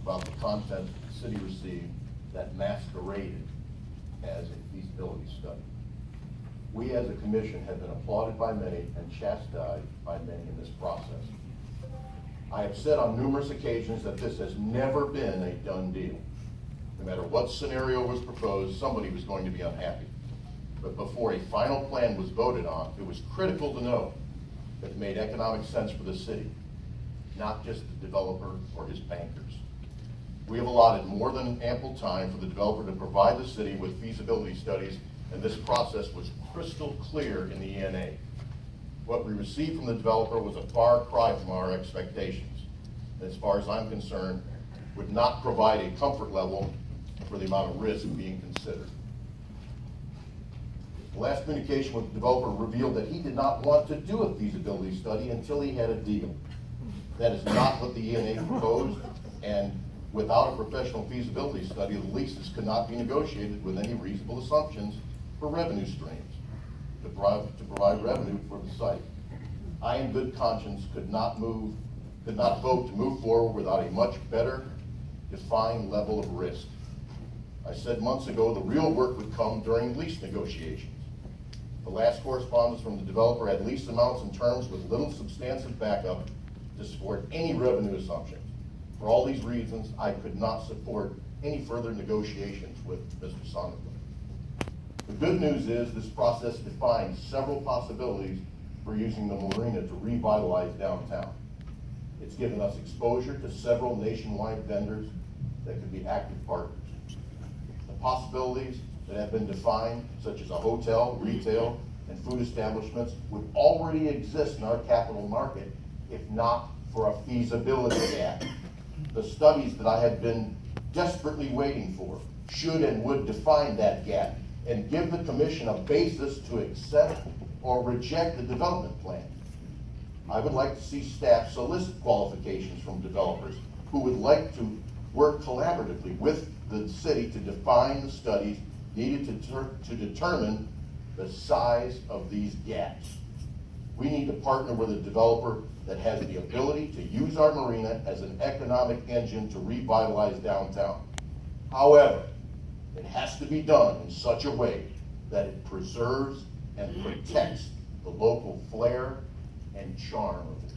about the content the city received that masqueraded as a feasibility study. We as a commission have been applauded by many and chastised by many in this process. I have said on numerous occasions that this has never been a done deal. No matter what scenario was proposed, somebody was going to be unhappy. But before a final plan was voted on, it was critical to know that it made economic sense for the city, not just the developer or his bankers. We have allotted more than ample time for the developer to provide the city with feasibility studies, and this process was crystal clear in the ENA. What we received from the developer was a far cry from our expectations. As far as I'm concerned, would not provide a comfort level for the amount of risk being considered. The last communication with the developer revealed that he did not want to do a feasibility study until he had a deal. That is not what the ENA proposed, and without a professional feasibility study, the leases could not be negotiated with any reasonable assumptions for revenue streams to provide revenue for the site. I, in good conscience, could not vote to move forward without a much better defined level of risk. I said months ago the real work would come during lease negotiations. The last correspondence from the developer had lease amounts and terms with little substantive backup to support any revenue assumptions. For all these reasons, I could not support any further negotiations with Mr. Sonnenblick. The good news is this process defines several possibilities for using the marina to revitalize downtown. It's given us exposure to several nationwide vendors that could be active partners. The possibilities that have been defined, such as a hotel, retail, and food establishments, would already exist in our capital market if not for a feasibility gap. The studies that I have been desperately waiting for should and would define that gap and give the commission a basis to accept or reject the development plan. I would like to see staff solicit qualifications from developers who would like to work collaboratively with the city to define the studies needed to determine the size of these gaps. We need to partner with a developer that has the ability to use our marina as an economic engine to revitalize downtown. However, it has to be done in such a way that it preserves and protects the local flair and charm of the